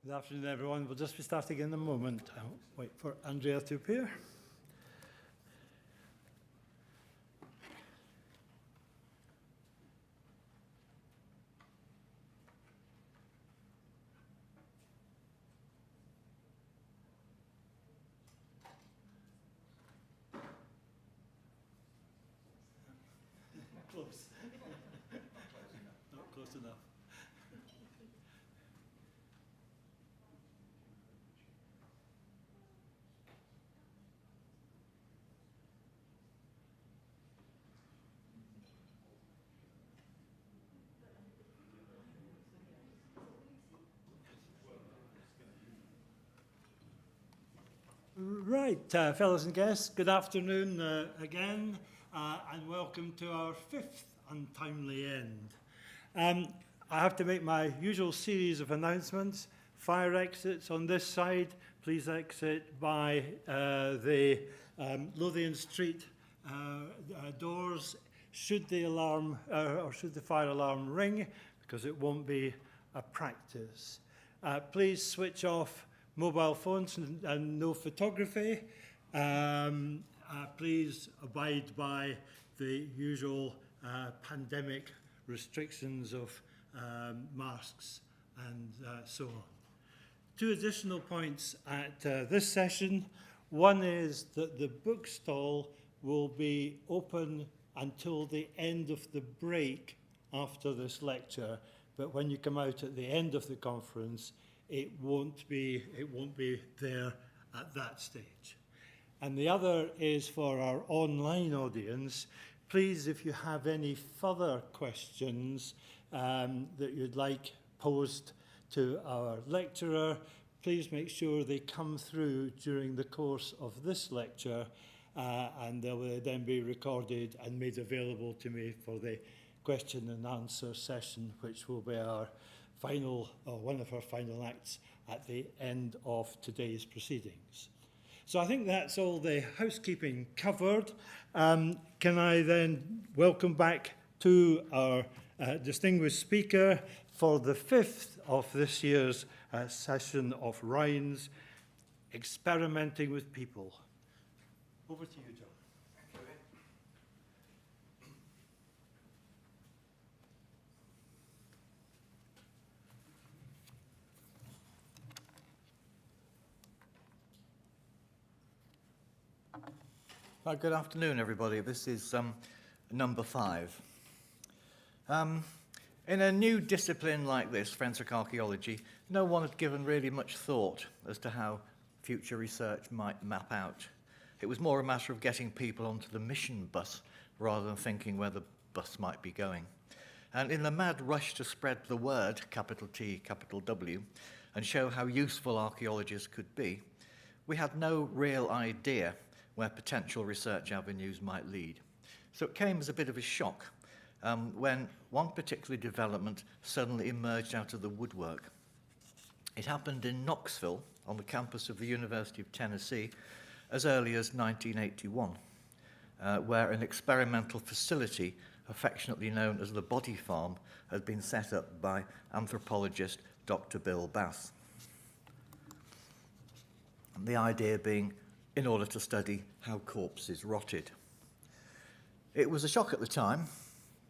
Good afternoon, everyone. We'll just be starting in a moment. I'll wait for Andrea to appear. Close. Not close enough. Right, fellows and guests, good afternoon again, and welcome to our fifth untimely end. I have to make my usual series of announcements. Fire exits on this side. Please exit by the Lothian Street doors. Should the alarm or should the fire alarm ring, because it won't be a practice. Please switch off mobile phones and no photography. Please abide by the usual pandemic restrictions of masks and so on. Two additional points at this session. One is that the bookstall will be open until the end of the break after this lecture, but when you come out at the end of the conference, it won't be there at that stage. And the other is for our online audience. Please, if you have any further questions that you'd like posed to our lecturer, please make sure they come through during the course of this lecture, and they will then be recorded and made available to me for the question and answer session, which will be our final, or one of our final acts at the end of today's proceedings. So I think that's all the housekeeping covered. Can I then welcome back to our distinguished speaker for the fifth of this year's session of Rhinds, Experimenting with People. Over to you, John. Good afternoon, everybody. This is number 5. In a new discipline like this, forensic archaeology, no one had given really much thought as to how future research might map out. It was more a matter of getting people onto the mission bus rather than thinking where the bus might be going. And in the mad rush to spread the word, capital T, capital W, and show how useful archaeologists could be, we had no real idea where potential research avenues might lead. So it came as a bit of a shock when one particular development suddenly emerged out of the woodwork. It happened in Knoxville on the campus of the University of Tennessee as early as 1981, where an experimental facility affectionately known as the Body Farm had been set up by anthropologist Dr. Bill Bass. The idea being in order to study how corpses rotted. It was a shock at the time,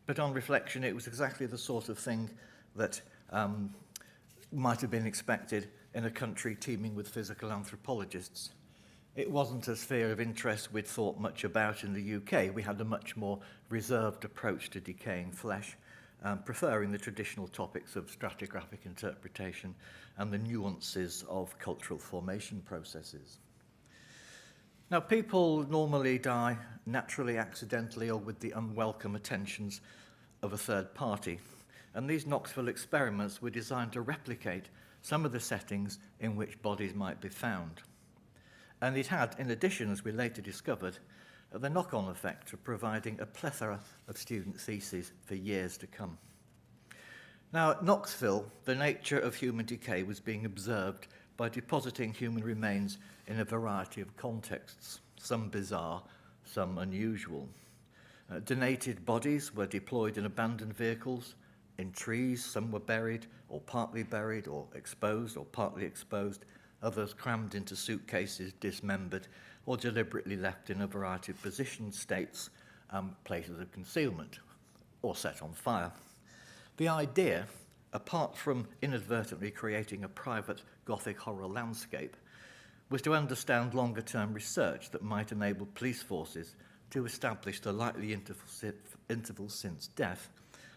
but on reflection it was exactly the sort of thing that might have been expected in a country teeming with physical anthropologists. It wasn't a sphere of interest we'd thought much about in the UK. We had a much more reserved approach to decaying flesh, preferring the traditional topics of stratigraphic interpretation and the nuances of cultural formation processes. Now, people normally die naturally, accidentally, or with the unwelcome attentions of a third party. And these Knoxville experiments were designed to replicate some of the settings in which bodies might be found. And it had, in addition, as we later discovered, the knock-on effect of providing a plethora of student theses for years to come. Now, at Knoxville, the nature of human decay was being observed by depositing human remains in a variety of contexts, some bizarre, some unusual. Donated bodies were deployed in abandoned vehicles, in trees. Some were buried or partly buried or exposed or partly exposed. Others crammed into suitcases, dismembered, or deliberately left in a variety of positioned states, places of concealment, or set on fire. The idea, apart from inadvertently creating a private Gothic horror landscape, was to understand longer-term research that might enable police forces to establish the likely interval since death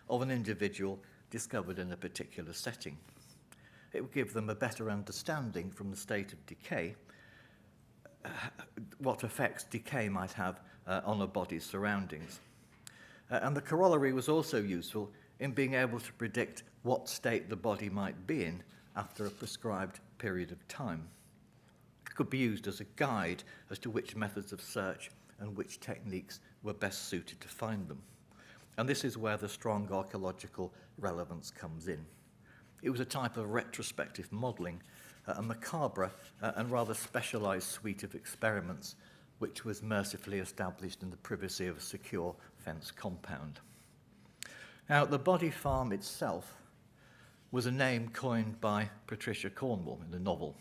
of an individual discovered in a particular setting. It would give them a better understanding from the state of decay what effects decay might have on a body's surroundings. And the corollary was also useful in being able to predict what state the body might be in after a prescribed period of time. It could be used as a guide as to which methods of search and which techniques were best suited to find them. And this is where the strong archaeological relevance comes in. It was a type of retrospective modelling, a macabre and rather specialised suite of experiments which was mercifully established in the privacy of a secure fenced compound. Now, the body farm itself was a name coined by Patricia Cornwall in the novel,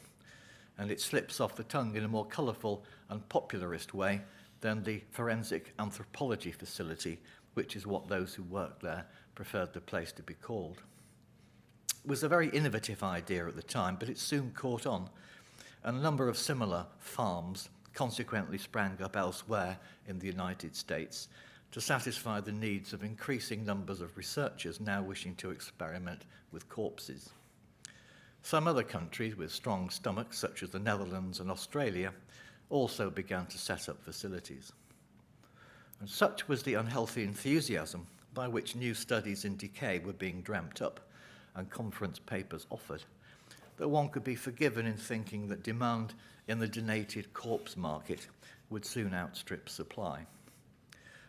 and it slips off the tongue in a more colourful and popularist way than the forensic anthropology facility, which is what those who worked there preferred the place to be called. It was a very innovative idea at the time, but it soon caught on, and a number of similar farms consequently sprang up elsewhere in the United States to satisfy the needs of increasing numbers of researchers now wishing to experiment with corpses. Some other countries with strong stomachs, such as the Netherlands and Australia, also began to set up facilities. And such was the unhealthy enthusiasm by which new studies in decay were being dreamt up and conference papers offered, that one could be forgiven in thinking that demand in the donated corpse market would soon outstrip supply.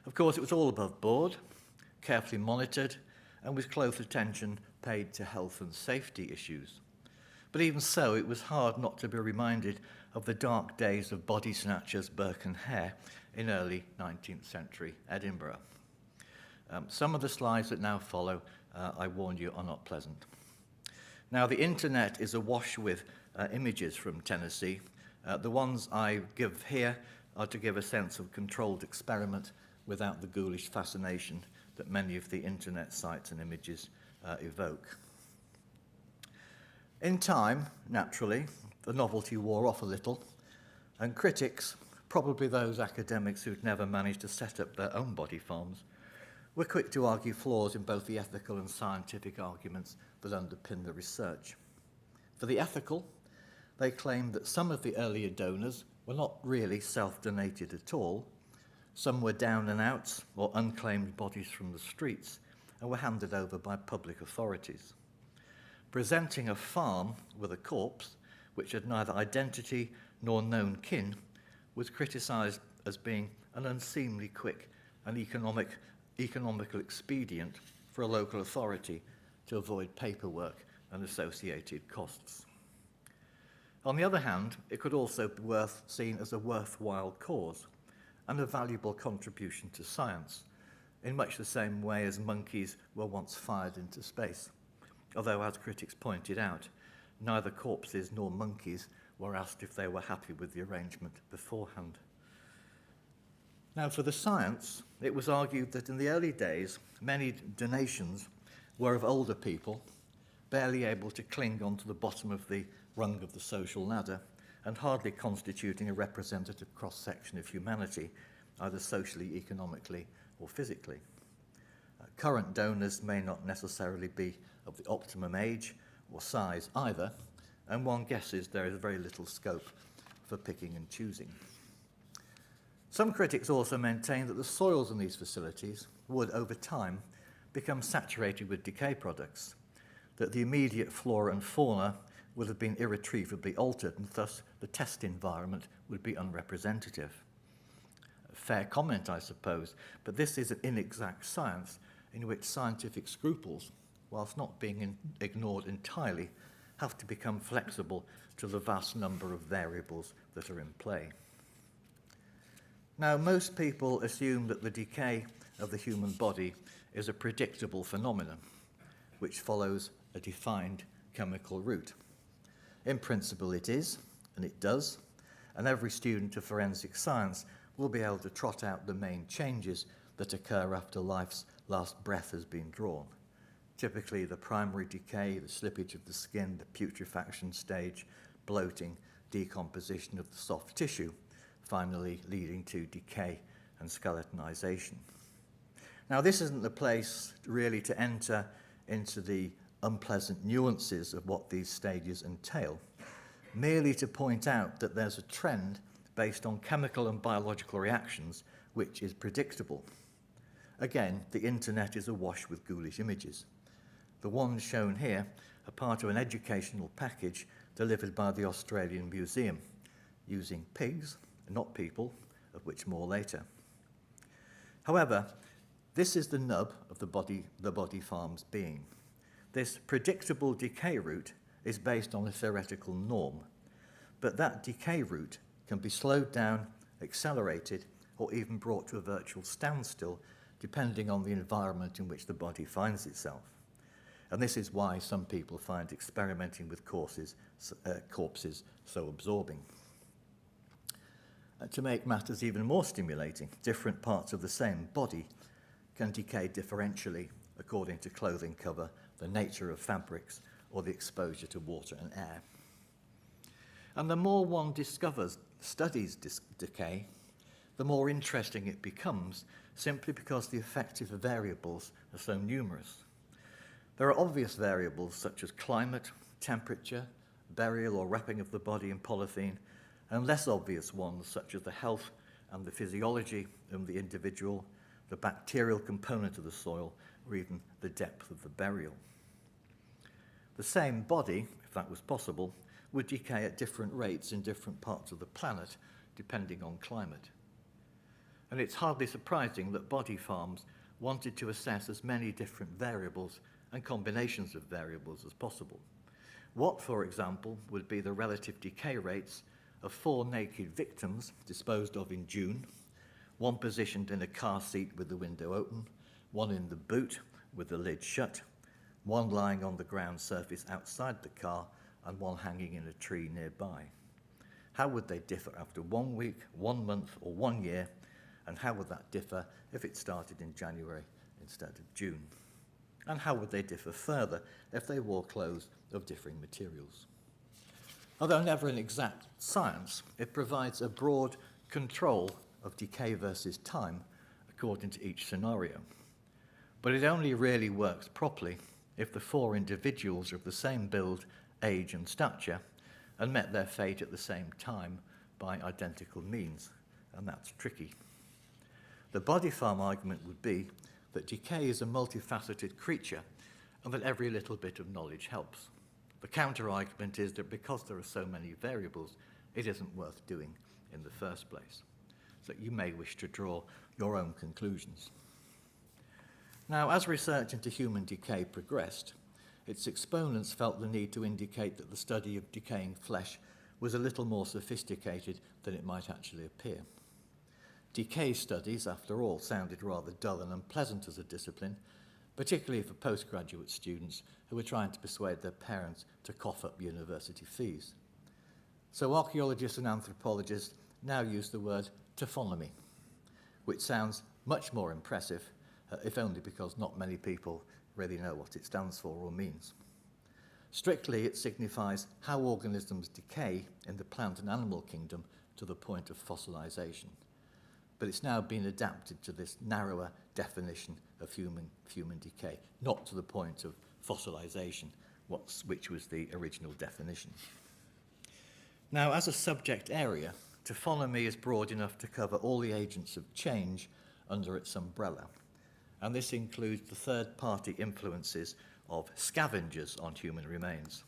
Of course, it was all above board, carefully monitored, and with close attention paid to health and safety issues. But even so, it was hard not to be reminded of the dark days of body snatchers Burke and Hare in early 19th century Edinburgh. Some of the slides that now follow, I warn you, are not pleasant. Now, the internet is awash with images from Tennessee. The ones I give here are to give a sense of controlled experiment without the ghoulish fascination that many of the internet sites and images evoke. In time, naturally, the novelty wore off a little, and critics, probably those academics who'd never managed to set up their own body farms, were quick to argue flaws in both the ethical and scientific arguments that underpin the research. For the ethical, they claimed that some of the earlier donors were not really self-donated at all. Some were down and outs or unclaimed bodies from the streets and were handed over by public authorities. Presenting a farm with a corpse, which had neither identity nor known kin, was criticised as being an unseemly quick and economical expedient for a local authority to avoid paperwork and associated costs. On the other hand, it could also be seen as a worthwhile cause and a valuable contribution to science, in much the same way as monkeys were once fired into space. Although, as critics pointed out, neither corpses nor monkeys were asked if they were happy with the arrangement beforehand. Now, for the science, it was argued that in the early days, many donations were of older people, barely able to cling onto the bottom of the rung of the social ladder, and hardly constituting a representative cross-section of humanity, either socially, economically, or physically. Current donors may not necessarily be of the optimum age or size either, and one guesses there is very little scope for picking and choosing. Some critics also maintain that the soils in these facilities would, over time, become saturated with decay products, that the immediate flora and fauna would have been irretrievably altered, and thus the test environment would be unrepresentative. A fair comment, I suppose, but this is an inexact science in which scientific scruples, whilst not being ignored entirely, have to become flexible to the vast number of variables that are in play. Now, most people assume that the decay of the human body is a predictable phenomenon, which follows a defined chemical route. In principle it is, and it does, and every student of forensic science will be able to trot out the main changes that occur after life's last breath has been drawn. Typically the primary decay, the slippage of the skin, the putrefaction stage, bloating, decomposition of the soft tissue, finally leading to decay and skeletonization. Now, this isn't the place really to enter into the unpleasant nuances of what these stages entail, merely to point out that there's a trend based on chemical and biological reactions which is predictable. Again, the internet is awash with ghoulish images. The ones shown here are part of an educational package delivered by the Australian Museum, using pigs, not people, of which more later. However, this is the nub of the body farm's being. This predictable decay route is based on a theoretical norm, but that decay route can be slowed down, accelerated, or even brought to a virtual standstill, depending on the environment in which the body finds itself. And this is why some people find experimenting with corpses so absorbing. To make matters even more stimulating, different parts of the same body can decay differentially according to clothing cover, the nature of fabrics, or the exposure to water and air. And the more one studies decay, the more interesting it becomes, simply because the effective variables are so numerous. There are obvious variables such as climate, temperature, burial or wrapping of the body in polythene, and less obvious ones such as the health and the physiology of the individual, the bacterial component of the soil, or even the depth of the burial. The same body, if that was possible, would decay at different rates in different parts of the planet, depending on climate. And it's hardly surprising that body farms wanted to assess as many different variables and combinations of variables as possible. What, for example, would be the relative decay rates of 4 naked victims disposed of in June, one positioned in a car seat with the window open, one in the boot with the lid shut, one lying on the ground surface outside the car, and one hanging in a tree nearby? How would they differ after 1 week, 1 month, or 1 year? And how would that differ if it started in January instead of June? And how would they differ further if they wore clothes of differing materials? Although never an exact science, it provides a broad control of decay versus time according to each scenario. But it only really works properly if the 4 individuals are of the same build, age, and stature and met their fate at the same time by identical means, and that's tricky. The body farm argument would be that decay is a multifaceted creature and that every little bit of knowledge helps. The counter-argument is that because there are so many variables, it isn't worth doing in the first place. So you may wish to draw your own conclusions. Now, as research into human decay progressed, its exponents felt the need to indicate that the study of decaying flesh was a little more sophisticated than it might actually appear. Decay studies, after all, sounded rather dull and unpleasant as a discipline, particularly for postgraduate students who were trying to persuade their parents to cough up university fees. So archaeologists and anthropologists now use the word taphonomy, which sounds much more impressive, if only because not many people really know what it stands for or means. Strictly, it signifies how organisms decay in the plant and animal kingdom to the point of fossilization. But it's now been adapted to this narrower definition of human decay, not to the point of fossilization, which was the original definition. Now, as a subject area, taphonomy is broad enough to cover all the agents of change under its umbrella, and this includes the third-party influences of scavengers on human remains,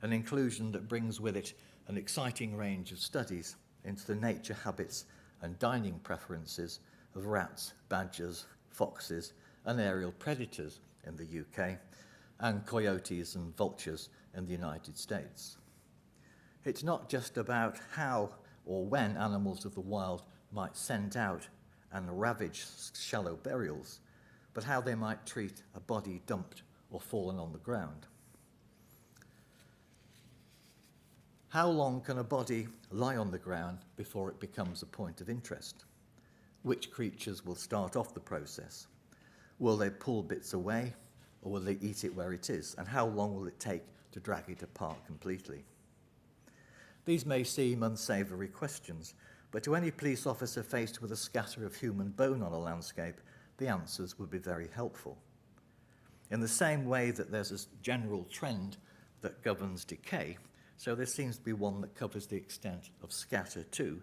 an inclusion that brings with it an exciting range of studies into the nature, habits, and dining preferences of rats, badgers, foxes, and aerial predators in the UK, and coyotes and vultures in the United States. It's not just about how or when animals of the wild might send out and ravage shallow burials, but how they might treat a body dumped or fallen on the ground. How long can a body lie on the ground before it becomes a point of interest? Which creatures will start off the process? Will they pull bits away, or will they eat it where it is? And how long will it take to drag it apart completely? These may seem unsavoury questions, but to any police officer faced with a scatter of human bone on a landscape, the answers would be very helpful. In the same way that there's a general trend that governs decay, so there seems to be one that covers the extent of scatter too,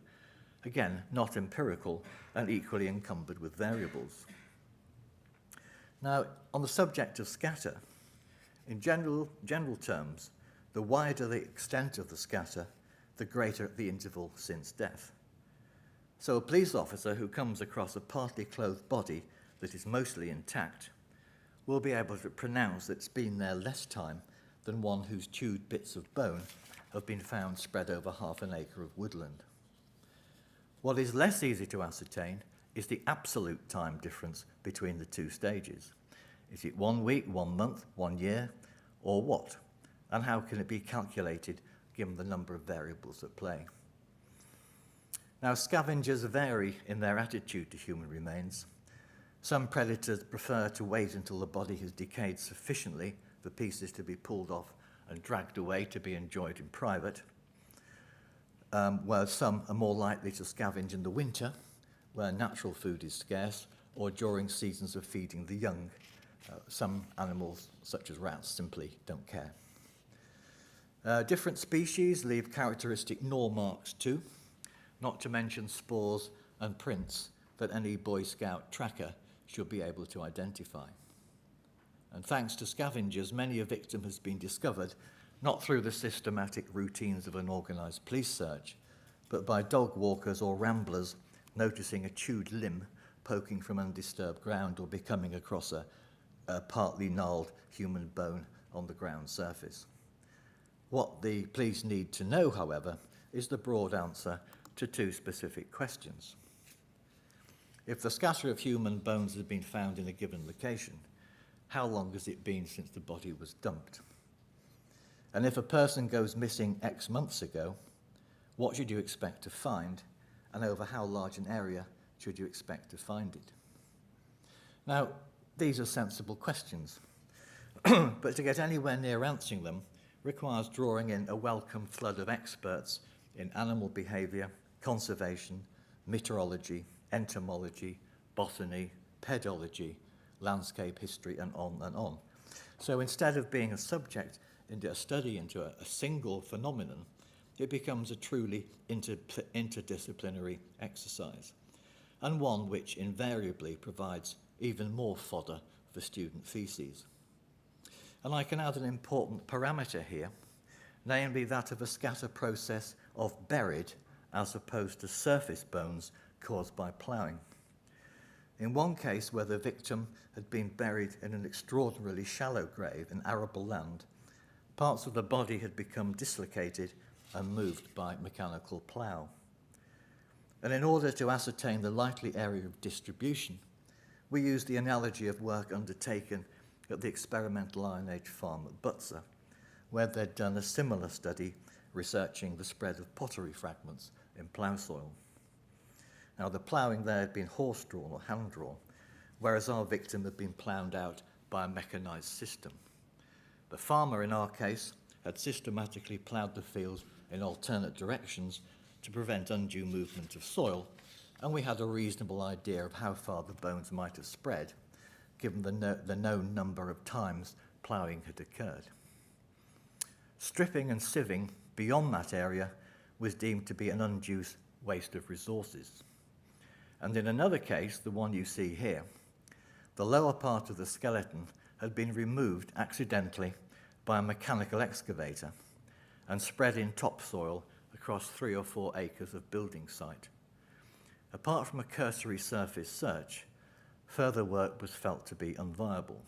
again, not empirical and equally encumbered with variables. Now, on the subject of scatter, in general terms, the wider the extent of the scatter, the greater the interval since death. So a police officer who comes across a partly clothed body that is mostly intact will be able to pronounce that it's been there less time than one whose chewed bits of bone have been found spread over half an acre of woodland. What is less easy to ascertain is the absolute time difference between the two stages. Is it 1 week, 1 month, 1 year, or what? And how can it be calculated given the number of variables at play? Now, scavengers vary in their attitude to human remains. Some predators prefer to wait until the body has decayed sufficiently for pieces to be pulled off and dragged away to be enjoyed in private, whereas some are more likely to scavenge in the winter, where natural food is scarce, or during seasons of feeding the young. Some animals, such as rats, simply don't care. Different species leave characteristic gnaw marks too, not to mention spores and prints that any Boy Scout tracker should be able to identify. And thanks to scavengers, many a victim has been discovered, not through the systematic routines of an organised police search, but by dog walkers or ramblers noticing a chewed limb poking from undisturbed ground or becoming across a partly gnarled human bone on the ground surface. What the police need to know, however, is the broad answer to two specific questions. If the scatter of human bones has been found in a given location, how long has it been since the body was dumped? And if a person goes missing X months ago, what should you expect to find, and over how large an area should you expect to find it? Now, these are sensible questions, but to get anywhere near answering them requires drawing in a welcome flood of experts in animal behaviour, conservation, meteorology, entomology, botany, pedology, landscape history, and on and on. So instead of being a subject into a study into a single phenomenon, it becomes a truly interdisciplinary exercise, and one which invariably provides even more fodder for student theses. And I can add an important parameter here, namely that of a scatter process of buried as opposed to surface bones caused by ploughing. In one case, where the victim had been buried in an extraordinarily shallow grave in arable land, parts of the body had become dislocated and moved by mechanical plough. And in order to ascertain the likely area of distribution, we used the analogy of work undertaken at the experimental Iron Age farm at Butser, where they'd done a similar study researching the spread of pottery fragments in plough soil. Now, the ploughing there had been horse-drawn or hand-drawn, whereas our victim had been ploughed out by a mechanised system. The farmer, in our case, had systematically ploughed the fields in alternate directions to prevent undue movement of soil, and we had a reasonable idea of how far the bones might have spread, given the known number of times ploughing had occurred. Stripping and sieving beyond that area was deemed to be an undue waste of resources. And in another case, the one you see here, the lower part of the skeleton had been removed accidentally by a mechanical excavator and spread in topsoil across 3 or 4 acres of building site. Apart from a cursory surface search, further work was felt to be unviable.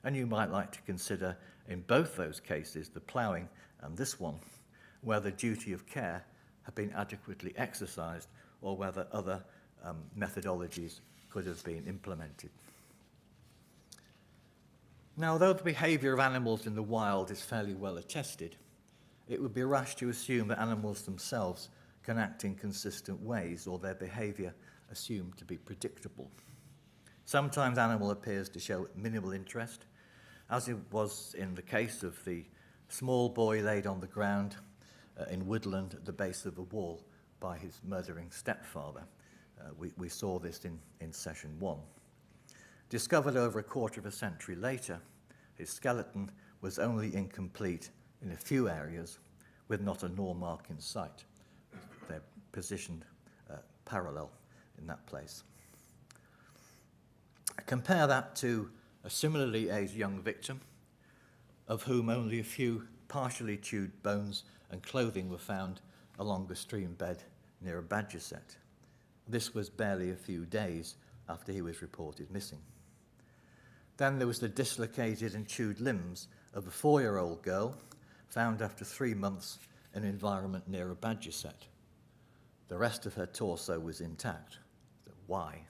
And you might like to consider in both those cases, the ploughing and this one, whether duty of care had been adequately exercised or whether other methodologies could have been implemented. Now, although the behaviour of animals in the wild is fairly well attested, it would be rash to assume that animals themselves can act in consistent ways or their behaviour assumed to be predictable. Sometimes animal appears to show minimal interest, as it was in the case of the small boy laid on the ground in woodland at the base of a wall by his murdering stepfather. We saw this in session 1. Discovered over a quarter of a century later, his skeleton was only incomplete in a few areas with not a gnaw mark in sight. They're positioned parallel in that place. Compare that to a similarly aged young victim, of whom only a few partially chewed bones and clothing were found along a stream bed near a badger set. This was barely a few days after he was reported missing. Then there was the dislocated and chewed limbs of a 4-year-old girl found after 3 months in an environment near a badger set. The rest of her torso was intact. So why?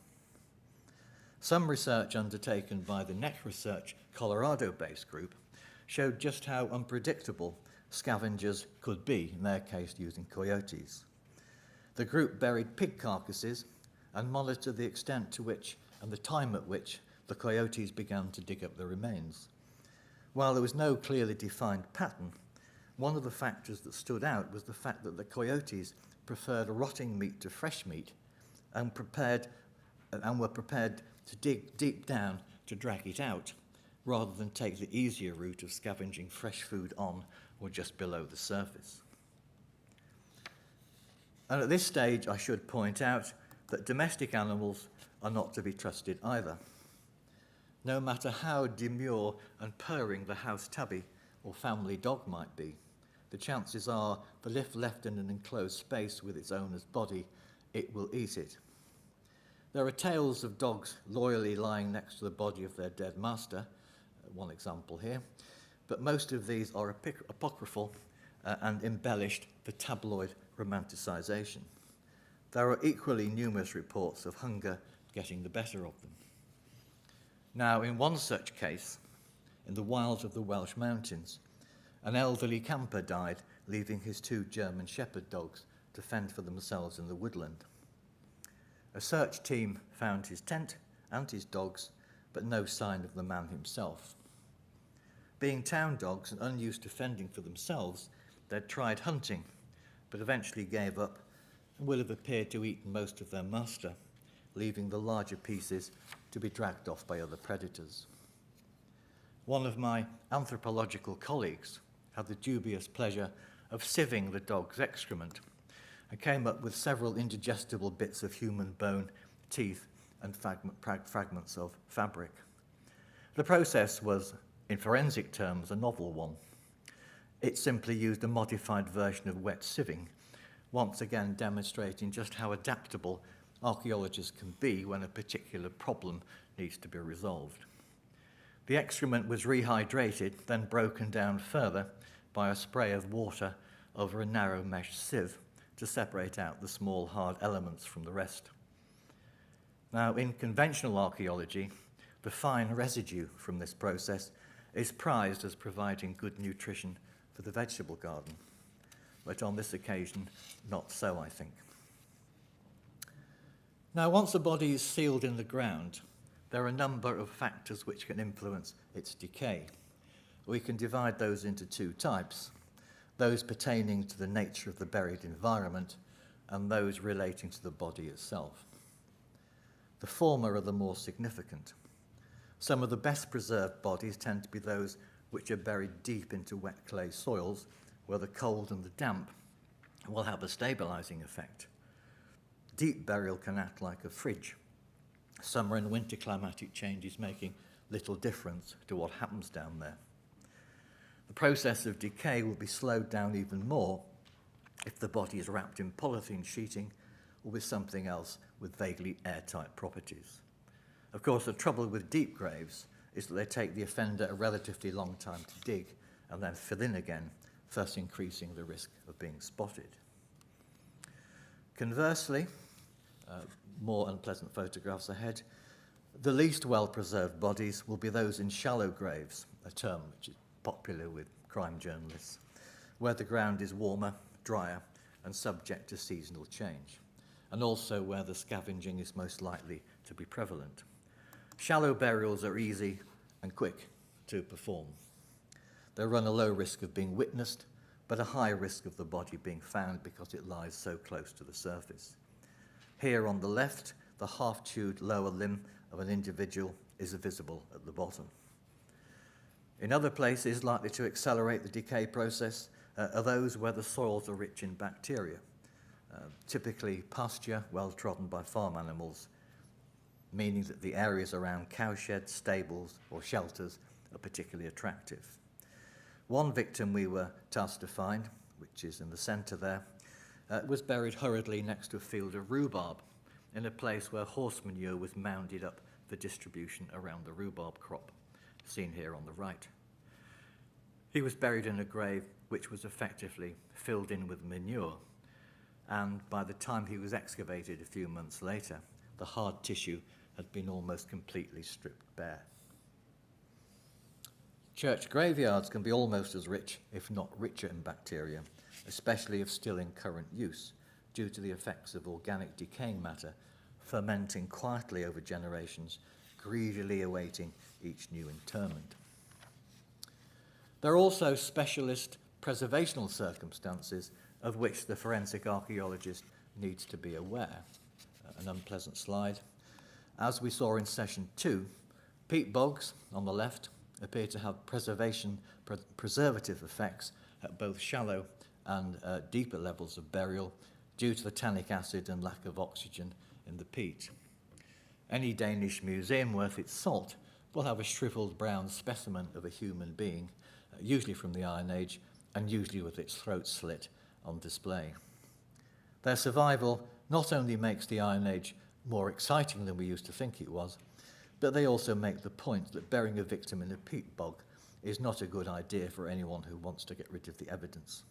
Some research undertaken by the Net Research Colorado-based group showed just how unpredictable scavengers could be, in their case using coyotes. The group buried pig carcasses and monitored the extent to which and the time at which the coyotes began to dig up the remains. While there was no clearly defined pattern, one of the factors that stood out was the fact that the coyotes preferred rotting meat to fresh meat and were prepared to dig deep down to drag it out, rather than take the easier route of scavenging fresh food on or just below the surface. And at this stage, I should point out that domestic animals are not to be trusted either. No matter how demure and purring the house tabby or family dog might be, the chances are that if left in an enclosed space with its owner's body, it will eat it. There are tales of dogs loyally lying next to the body of their dead master, one example here, but most of these are apocryphal and embellished for tabloid romanticisation. There are equally numerous reports of hunger getting the better of them. Now, in one such case, in the wilds of the Welsh mountains, an elderly camper died, leaving his 2 German shepherd dogs to fend for themselves in the woodland. A search team found his tent and his dogs, but no sign of the man himself. Being town dogs and unused to fending for themselves, they'd tried hunting, but eventually gave up and will have appeared to eat most of their master, leaving the larger pieces to be dragged off by other predators. One of my anthropological colleagues had the dubious pleasure of sieving the dog's excrement and came up with several indigestible bits of human bone, teeth, and fragments of fabric. The process was, in forensic terms, a novel one. It simply used a modified version of wet sieving, once again demonstrating just how adaptable archaeologists can be when a particular problem needs to be resolved. The excrement was rehydrated, then broken down further by a spray of water over a narrow mesh sieve to separate out the small hard elements from the rest. Now, in conventional archaeology, the fine residue from this process is prized as providing good nutrition for the vegetable garden, but on this occasion, not so, I think. Now, once a body is sealed in the ground, there are a number of factors which can influence its decay. We can divide those into 2 types, those pertaining to the nature of the buried environment and those relating to the body itself. The former are the more significant. Some of the best preserved bodies tend to be those which are buried deep into wet clay soils, where the cold and the damp will have a stabilizing effect. Deep burial can act like a fridge, summer and winter climatic changes making little difference to what happens down there. The process of decay will be slowed down even more if the body is wrapped in polythene sheeting or with something else with vaguely airtight properties. Of course, the trouble with deep graves is that they take the offender a relatively long time to dig and then fill in again, thus increasing the risk of being spotted. Conversely, more unpleasant photographs ahead, The least well-preserved bodies will be those in shallow graves, a term which is popular with crime journalists, where the ground is warmer, drier, and subject to seasonal change, and also where the scavenging is most likely to be prevalent. Shallow burials are easy and quick to perform. They run a low risk of being witnessed, but a high risk of the body being found because it lies so close to the surface. Here on the left, the half-chewed lower limb of an individual is visible at the bottom. In other places likely to accelerate the decay process are those where the soils are rich in bacteria, typically pasture well trodden by farm animals, meaning that the areas around cowsheds, stables, or shelters are particularly attractive. One victim we were tasked to find, which is in the centre there, was buried hurriedly next to a field of rhubarb in a place where horse manure was mounded up for distribution around the rhubarb crop, seen here on the right. He was buried in a grave which was effectively filled in with manure, and by the time he was excavated a few months later, the hard tissue had been almost completely stripped bare. Church graveyards can be almost as rich, if not richer, in bacteria, especially if still in current use, due to the effects of organic decaying matter fermenting quietly over generations, greedily awaiting each new interment. There are also specialist preservational circumstances of which the forensic archaeologist needs to be aware. An unpleasant slide. As we saw in session 2, peat bogs on the left appear to have preservative effects at both shallow and deeper levels of burial due to the tannic acid and lack of oxygen in the peat. Any Danish museum worth its salt will have a shriveled brown specimen of a human being, usually from the Iron Age, and usually with its throat slit on display. Their survival not only makes the Iron Age more exciting than we used to think it was, but they also make the point that burying a victim in a peat bog is not a good idea for anyone who wants to get rid of the evidence.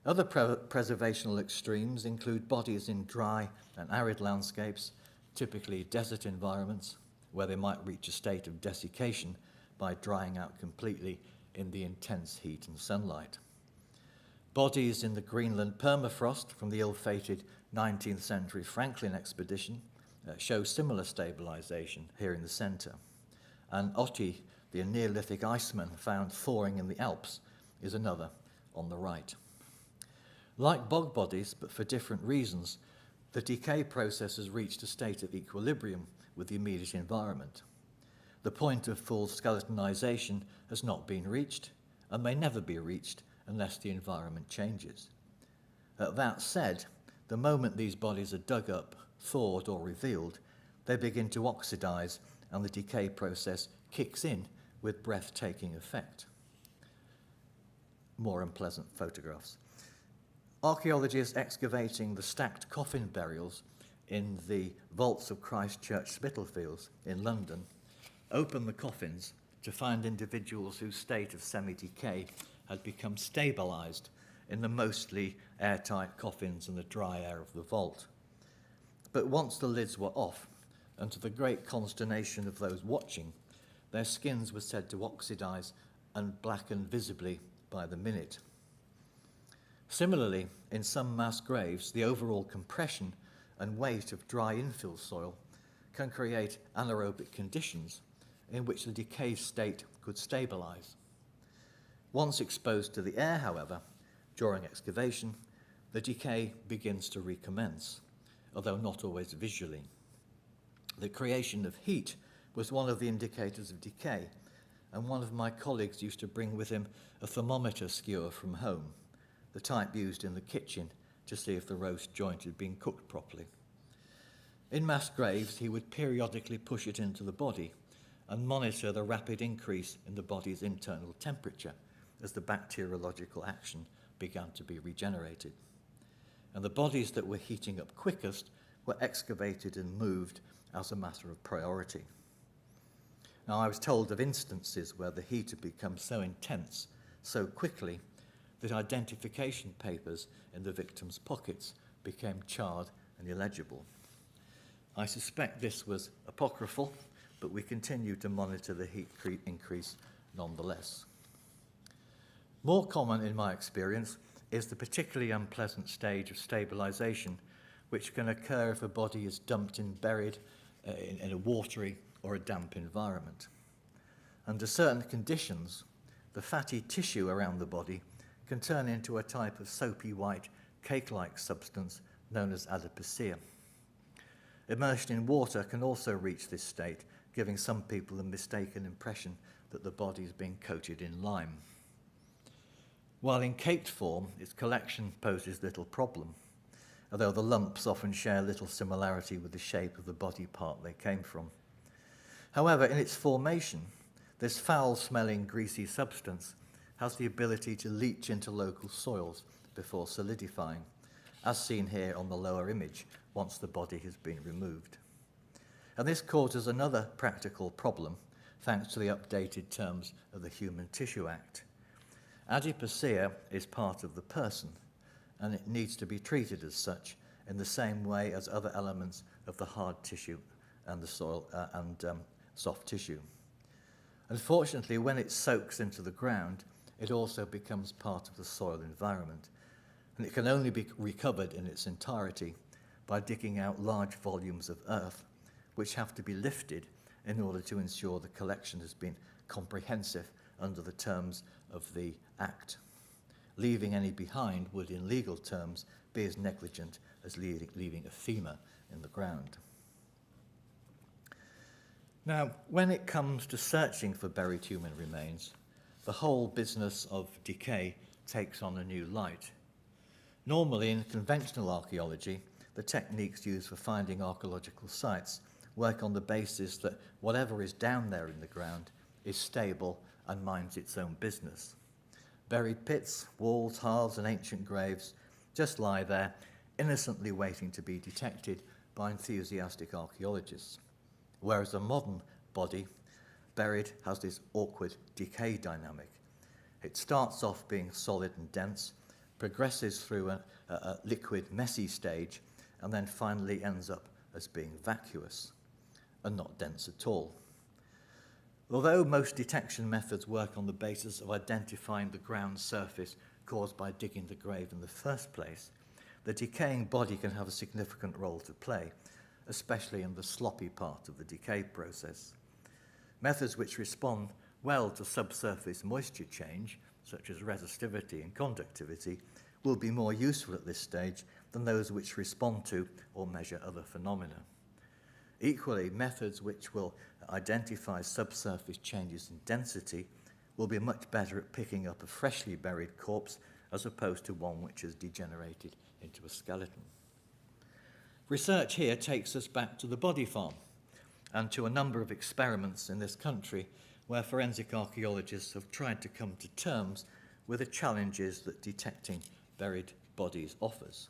Other preservational extremes include bodies in dry and arid landscapes, typically desert environments, where they might reach a state of desiccation by drying out completely in the intense heat and sunlight. Bodies in the Greenland permafrost from the ill-fated 19th century Franklin expedition show similar stabilization here in the center. And Otti, the Neolithic iceman found thawing in the Alps, is another on the right. Like bog bodies, but for different reasons, the decay process has reached a state of equilibrium with the immediate environment. The point of full skeletonization has not been reached and may never be reached unless the environment changes. That said, the moment these bodies are dug up, thawed or revealed, they begin to oxidize and the decay process kicks in with breathtaking effect. More unpleasant photographs. Archaeologists excavating the stacked coffin burials in the vaults of Christ Church Spitalfields in London opened the coffins to find individuals whose state of semi-decay had become stabilized in the mostly airtight coffins in the dry air of the vault. But once the lids were off, and to the great consternation of those watching, their skins were said to oxidize and blacken visibly by the minute. Similarly, in some mass graves, the overall compression and weight of dry infill soil can create anaerobic conditions in which the decay state could stabilize. Once exposed to the air, however, during excavation, the decay begins to recommence, although not always visually. The creation of heat was one of the indicators of decay, and one of my colleagues used to bring with him a thermometer skewer from home, the type used in the kitchen to see if the roast joint had been cooked properly. In mass graves, he would periodically push it into the body and monitor the rapid increase in the body's internal temperature as the bacteriological action began to be regenerated. And the bodies that were heating up quickest were excavated and moved as a matter of priority. Now, I was told of instances where the heat had become so intense so quickly that identification papers in the victims' pockets became charred and illegible. I suspect this was apocryphal, but we continue to monitor the heat increase nonetheless. More common in my experience is the particularly unpleasant stage of stabilization, which can occur if a body is dumped and buried in a watery or a damp environment. Under certain conditions, the fatty tissue around the body can turn into a type of soapy white cake-like substance known as Adipocere. Immersion in water can also reach this state, giving some people a mistaken impression that the body is being coated in lime. While in caked form, its collection poses little problem, although the lumps often share little similarity with the shape of the body part they came from. However, in its formation, this foul-smelling, greasy substance has the ability to leach into local soils before solidifying, as seen here on the lower image, once the body has been removed. And this causes another practical problem, thanks to the updated terms of the Human Tissue Act. Adipocere is part of the person, and it needs to be treated as such in the same way as other elements of the hard tissue and the soil soft tissue. Unfortunately, when it soaks into the ground, it also becomes part of the soil environment, and it can only be recovered in its entirety by digging out large volumes of earth, which have to be lifted in order to ensure the collection has been comprehensive under the terms of the Act. Leaving any behind would, in legal terms, be as negligent as leaving a femur in the ground. Now, when it comes to searching for buried human remains, the whole business of decay takes on a new light. Normally, in conventional archaeology, the techniques used for finding archaeological sites work on the basis that whatever is down there in the ground is stable and minds its own business. Buried pits, walls, hearths, and ancient graves just lie there, innocently waiting to be detected by enthusiastic archaeologists. Whereas a modern body, buried, has this awkward decay dynamic. It starts off being solid and dense, progresses through a liquid, messy stage, and then finally ends up as being vacuous and not dense at all. Although most detection methods work on the basis of identifying the ground surface caused by digging the grave in the first place, the decaying body can have a significant role to play, especially in the sloppy part of the decay process. Methods which respond well to subsurface moisture change, such as resistivity and conductivity, will be more useful at this stage than those which respond to or measure other phenomena. Equally, methods which will identify subsurface changes in density will be much better at picking up a freshly buried corpse as opposed to one which has degenerated into a skeleton. Research here takes us back to the body farm and to a number of experiments in this country where forensic archaeologists have tried to come to terms with the challenges that detecting buried bodies offers.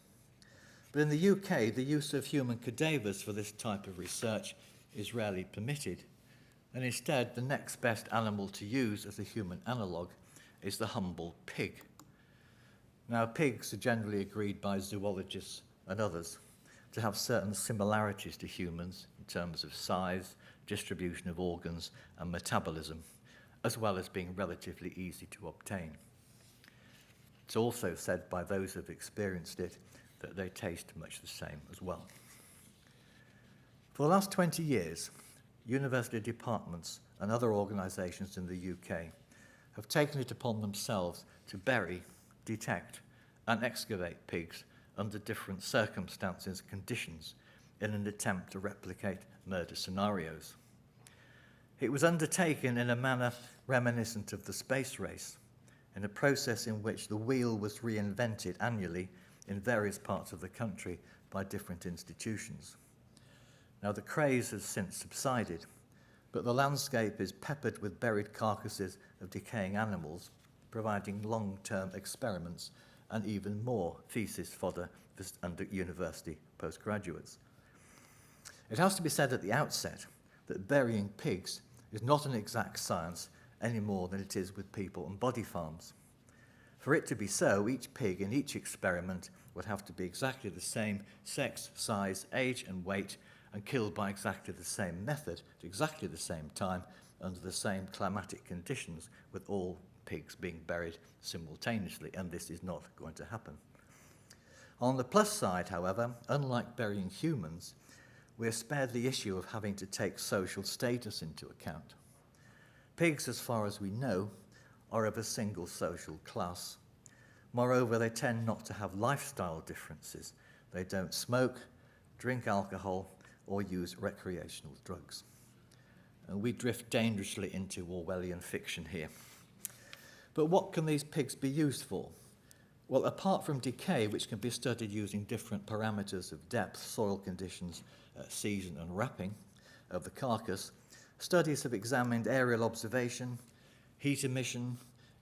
But in the UK, the use of human cadavers for this type of research is rarely permitted, and instead the next best animal to use as a human analogue is the humble pig. Now, pigs are generally agreed by zoologists and others to have certain similarities to humans in terms of size, distribution of organs, and metabolism, as well as being relatively easy to obtain. It's also said by those who have experienced it that they taste much the same as well. For the last 20 years, university departments and other organisations in the UK have taken it upon themselves to bury, detect, and excavate pigs under different circumstances and conditions in an attempt to replicate murder scenarios. It was undertaken in a manner reminiscent of the space race, in a process in which the wheel was reinvented annually in various parts of the country by different institutions. Now, the craze has since subsided, but the landscape is peppered with buried carcasses of decaying animals, providing long-term experiments and even more thesis fodder under university postgraduates. It has to be said at the outset that burying pigs is not an exact science any more than it is with people and body farms. For it to be so, each pig in each experiment would have to be exactly the same sex, size, age, and weight, and killed by exactly the same method at exactly the same time under the same climatic conditions, with all pigs being buried simultaneously, and this is not going to happen. On the plus side, however, unlike burying humans, we are spared the issue of having to take social status into account. Pigs, as far as we know, are of a single social class. Moreover, they tend not to have lifestyle differences. They don't smoke, drink alcohol, or use recreational drugs. And we drift dangerously into Orwellian fiction here. But what can these pigs be used for? Well, apart from decay, which can be studied using different parameters of depth, soil conditions, season and wrapping of the carcass, studies have examined aerial observation, heat emission,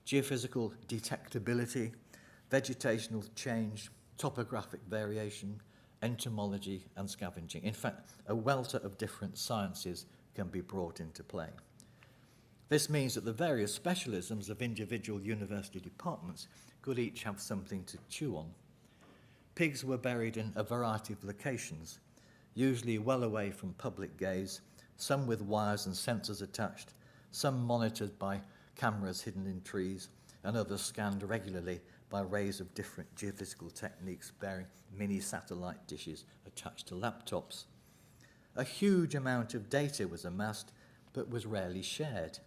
geophysical detectability, vegetational change, topographic variation, entomology and scavenging. In fact, a welter of different sciences can be brought into play. This means that the various specialisms of individual university departments could each have something to chew on. Pigs were buried in a variety of locations, usually well away from public gaze, some with wires and sensors attached, some monitored by cameras hidden in trees, and others scanned regularly by rays of different geophysical techniques bearing mini satellite dishes attached to laptops. A huge amount of data was amassed, but was rarely shared.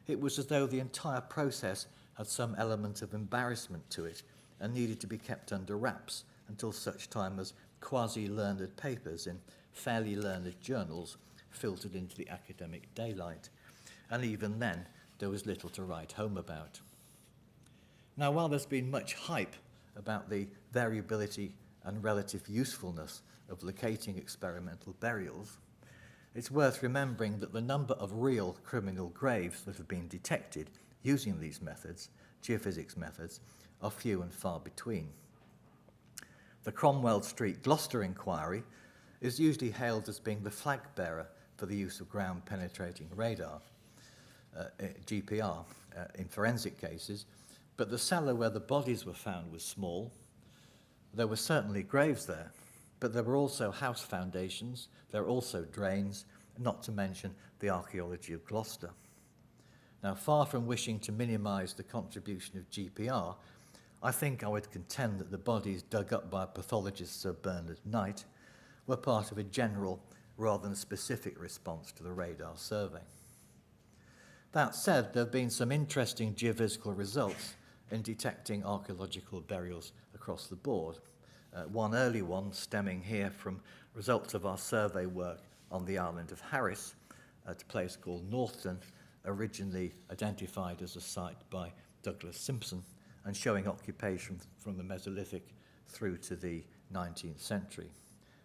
It was as though the entire process had some element of embarrassment to it and needed to be kept under wraps until such time as quasi-learned papers in fairly learned journals filtered into the academic daylight. And even then, there was little to write home about. Now, while there's been much hype about the variability and relative usefulness of locating experimental burials, it's worth remembering that the number of real criminal graves that have been detected using these methods, geophysics methods, are few and far between. The Cromwell Street Gloucester inquiry is usually hailed as being the flag bearer for the use of ground-penetrating radar, GPR, in forensic cases, but the cellar where the bodies were found was small. There were certainly graves there, but there were also house foundations, there were also drains, not to mention the archaeology of Gloucester. Now, far from wishing to minimise the contribution of GPR, I think I would contend that the bodies dug up by pathologists Sir Bernard Knight were part of a general rather than specific response to the radar survey. That said, there have been some interesting geophysical results in detecting archaeological burials across the board. One early one stemming here from results of our survey work on the island of Harris at a place called Northton, originally identified as a site by Douglas Simpson and showing occupation from the Mesolithic through to the 19th century.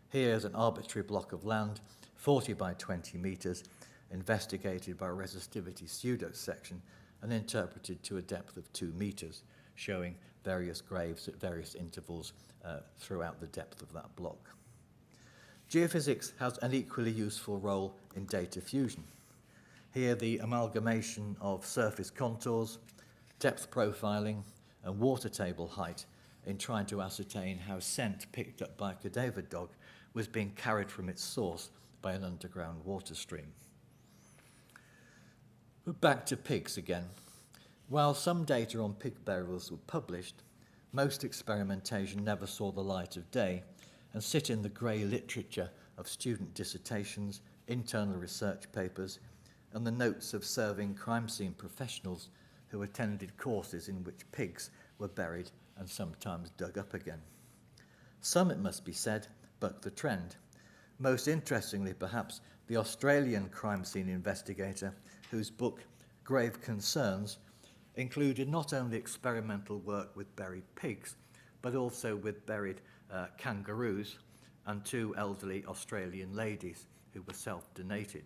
Here's an arbitrary block of land, 40 by 20 metres, investigated by a resistivity pseudo-section and interpreted to a depth of 2 metres, showing various graves at various intervals throughout the depth of that block. Geophysics has an equally useful role in data fusion. Here, the amalgamation of surface contours, depth profiling, and water table height in trying to ascertain how scent picked up by a cadaver dog was being carried from its source by an underground water stream. But back to pigs again. While some data on pig burials were published, most experimentation never saw the light of day and sit in the grey literature of student dissertations, internal research papers, and the notes of serving crime scene professionals who attended courses in which pigs were buried and sometimes dug up again. Some, it must be said, bucked the trend. Most interestingly, perhaps, the Australian crime scene investigator whose book, Grave Concerns, included not only experimental work with buried pigs, but also with buried kangaroos and 2 elderly Australian ladies who were self-donated.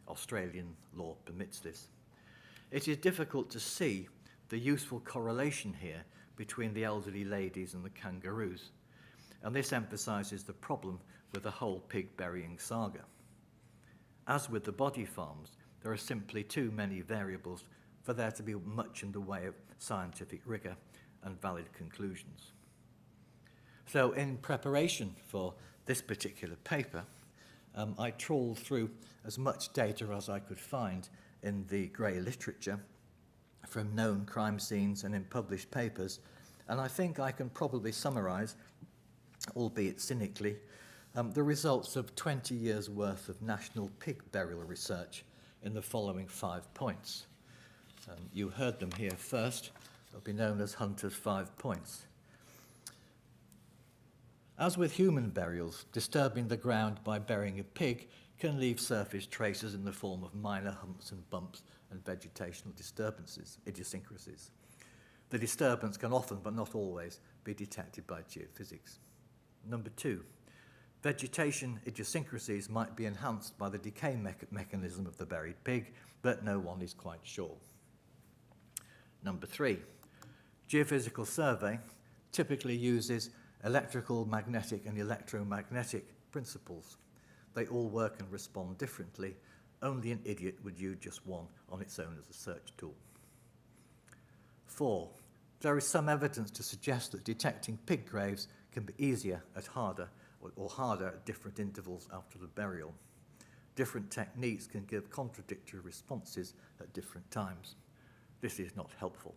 Australian law permits this. It is difficult to see the useful correlation here between the elderly ladies and the kangaroos, and this emphasises the problem with the whole pig burying saga. As with the body farms, there are simply too many variables for there to be much in the way of scientific rigour and valid conclusions. So in preparation for this particular paper, I trawled through as much data as I could find in the grey literature from known crime scenes and in published papers, and I think I can probably summarise, albeit cynically, the results of 20 years' worth of national pig burial research in the following 5 points. You heard them here first. They'll be known as Hunter's 5 points. As with human burials, disturbing the ground by burying a pig can leave surface traces in the form of minor humps and bumps and vegetational disturbances, idiosyncrasies. The disturbance can often, but not always, be detected by geophysics. Number 2, vegetation idiosyncrasies might be enhanced by the decay mechanism of the buried pig, but no one is quite sure. Number 3, geophysical survey typically uses electrical, magnetic, and electromagnetic principles. They all work and respond differently. Only an idiot would use just one on its own as a search tool. 4, there is some evidence to suggest that detecting pig graves can be easier at harder or harder at different intervals after the burial. Different techniques can give contradictory responses at different times. This is not helpful.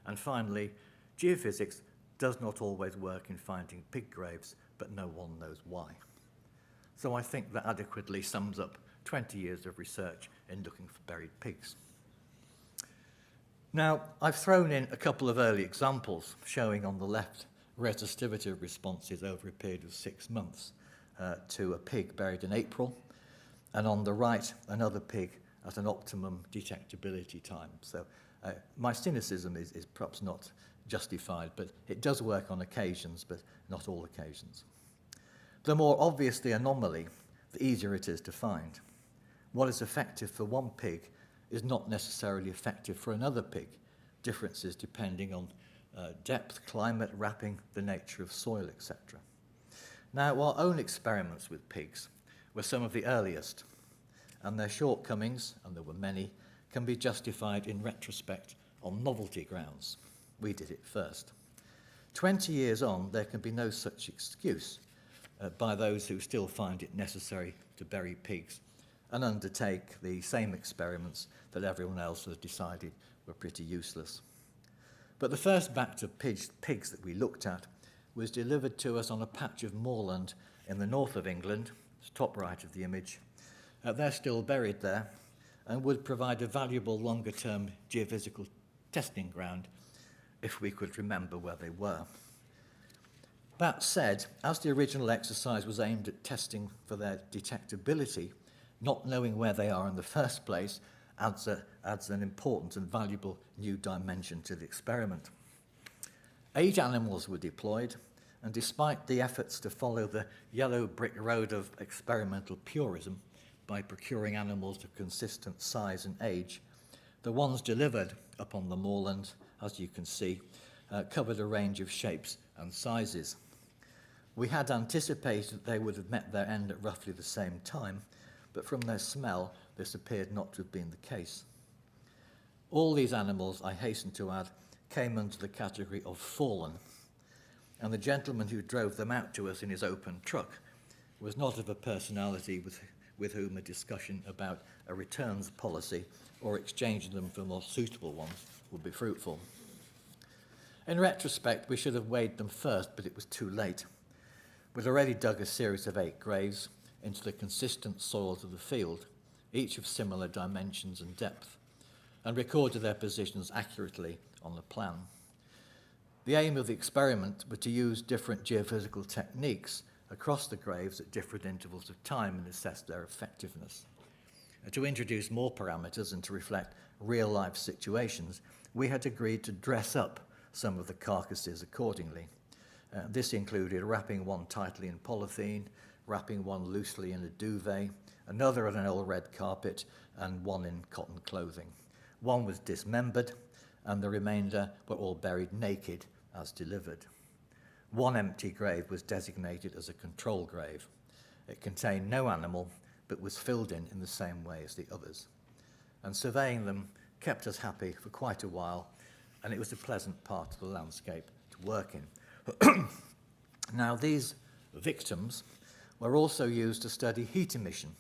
And finally, geophysics does not always work in finding pig graves, but no one knows why. So I think that adequately sums up 20 years of research in looking for buried pigs. Now, I've thrown in a couple of early examples showing on the left resistivity of responses over a period of 6 months to a pig buried in April, and on the right, another pig at an optimum detectability time. So my cynicism is perhaps not justified, but it does work on occasions, but not all occasions. The more obvious the anomaly, the easier it is to find. What is effective for one pig is not necessarily effective for another pig, differences depending on depth, climate, wrapping, the nature of soil, etc. Now, our own experiments with pigs were some of the earliest, and their shortcomings, and there were many, can be justified in retrospect on novelty grounds. We did it first. 20 years on, there can be no such excuse by those who still find it necessary to bury pigs and undertake the same experiments that everyone else has decided were pretty useless. But the first batch of pigs that we looked at was delivered to us on a patch of moorland in the north of England, top right of the image. They're still buried there and would provide a valuable longer-term geophysical testing ground if we could remember where they were. That said, as the original exercise was aimed at testing for their detectability, not knowing where they are in the first place adds an important and valuable new dimension to the experiment. 8 animals were deployed, and despite the efforts to follow the yellow brick road of experimental purism by procuring animals of consistent size and age, the ones delivered up on the moorland, as you can see, covered a range of shapes and sizes. We had anticipated that they would have met their end at roughly the same time, but from their smell, this appeared not to have been the case. All these animals, I hasten to add, came under the category of fallen, and the gentleman who drove them out to us in his open truck was not of a personality with whom a discussion about a returns policy or exchanging them for more suitable ones would be fruitful. In retrospect, we should have weighed them first, but it was too late. We'd already dug a series of 8 graves into the consistent soils of the field, each of similar dimensions and depth, and recorded their positions accurately on the plan. The aim of the experiment was to use different geophysical techniques across the graves at different intervals of time and assess their effectiveness. To introduce more parameters and to reflect real-life situations, we had agreed to dress up some of the carcasses accordingly. This included wrapping one tightly in polythene, wrapping one loosely in a duvet, another in an old red carpet, and one in cotton clothing. One was dismembered, and the remainder were all buried naked as delivered. One empty grave was designated as a control grave. It contained no animal, but was filled in the same way as the others. And surveying them kept us happy for quite a while, and it was a pleasant part of the landscape to work in. Now, these victims were also used to study heat emission,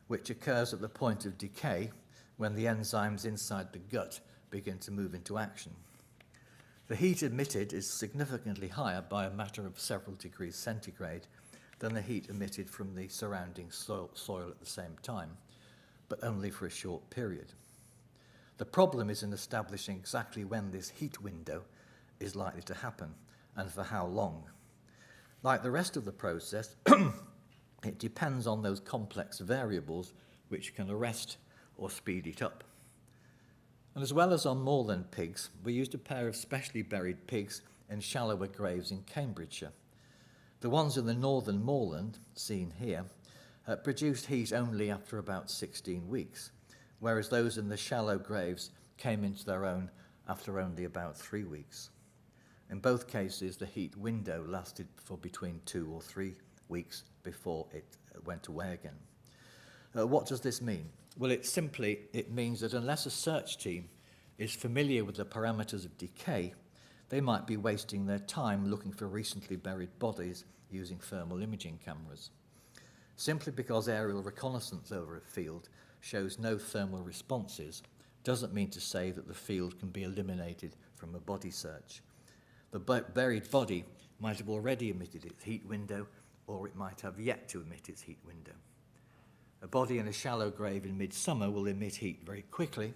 which occurs at the point of decay when the enzymes inside the gut begin to move into action. The heat emitted is significantly higher by a matter of several degrees centigrade than the heat emitted from the surrounding soil at the same time, but only for a short period. The problem is in establishing exactly when this heat window is likely to happen and for how long. Like the rest of the process, it depends on those complex variables which can arrest or speed it up. And as well as on moorland pigs, we used a pair of specially buried pigs in shallower graves in Cambridgeshire. The ones in the northern moorland, seen here, produced heat only after about 16 weeks, whereas those in the shallow graves came into their own after only about 3 weeks. In both cases, the heat window lasted for between 2 or 3 weeks before it went away again. What does this mean? Well, it means that unless a search team is familiar with the parameters of decay, they might be wasting their time looking for recently buried bodies using thermal imaging cameras. Simply because aerial reconnaissance over a field shows no thermal responses doesn't mean to say that the field can be eliminated from a body search. The buried body might have already emitted its heat window, or it might have yet to emit its heat window. A body in a shallow grave in midsummer will emit heat very quickly,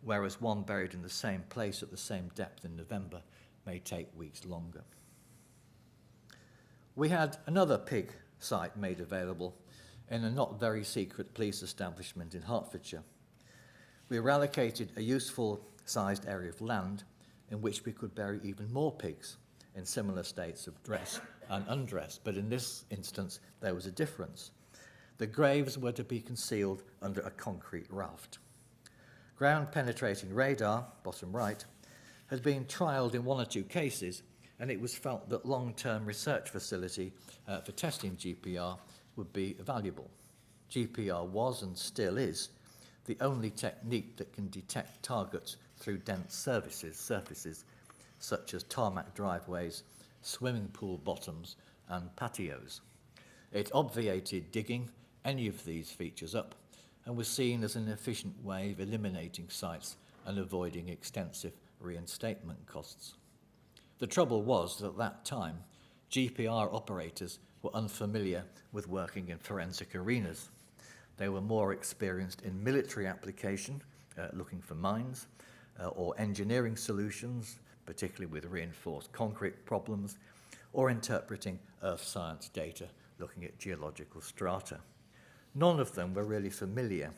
whereas one buried in the same place at the same depth in November may take weeks longer. We had another pig site made available in a not very secret police establishment in Hertfordshire. We were allocated a useful sized area of land in which we could bury even more pigs in similar states of dress and undress, but in this instance there was a difference. The graves were to be concealed under a concrete raft. Ground-penetrating radar, bottom right, has been trialled in 1 or 2 cases, and it was felt that long-term research facility for testing GPR would be valuable. GPR was and still is the only technique that can detect targets through dense surfaces such as tarmac driveways, swimming pool bottoms, and patios. It obviated digging any of these features up and was seen as an efficient way of eliminating sites and avoiding extensive reinstatement costs. The trouble was that at that time, GPR operators were unfamiliar with working in forensic arenas. They were more experienced in military application, looking for mines, or engineering solutions, particularly with reinforced concrete problems, or interpreting earth science data, looking at geological strata. None of them were really familiar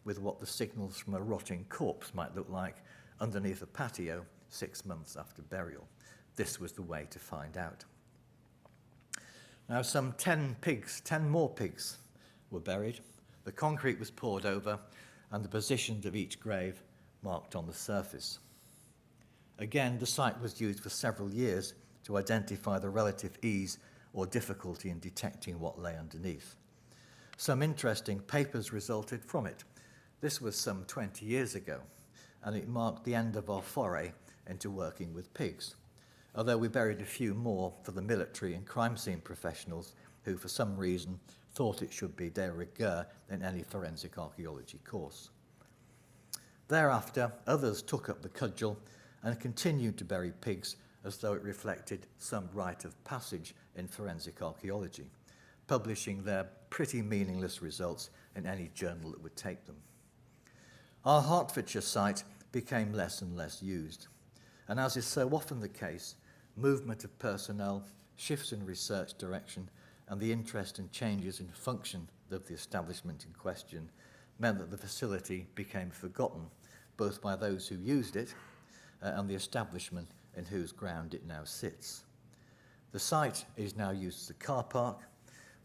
with what the signals from a rotting corpse might look like underneath a patio 6 months after burial. This was the way to find out. Now, some 10 more pigs were buried. The concrete was poured over and the positions of each grave marked on the surface. Again, the site was used for several years to identify the relative ease or difficulty in detecting what lay underneath. Some interesting papers resulted from it. This was some 20 years ago, and it marked the end of our foray into working with pigs, although we buried a few more for the military and crime scene professionals who, for some reason, thought it should be de rigueur in any forensic archaeology course. Thereafter, others took up the cudgel and continued to bury pigs as though it reflected some rite of passage in forensic archaeology, publishing their pretty meaningless results in any journal that would take them. Our Hertfordshire site became less and less used, and as is so often the case, movement of personnel, shifts in research direction, and the interest and changes in function of the establishment in question meant that the facility became forgotten, both by those who used it and the establishment in whose ground it now sits. The site is now used as a car park,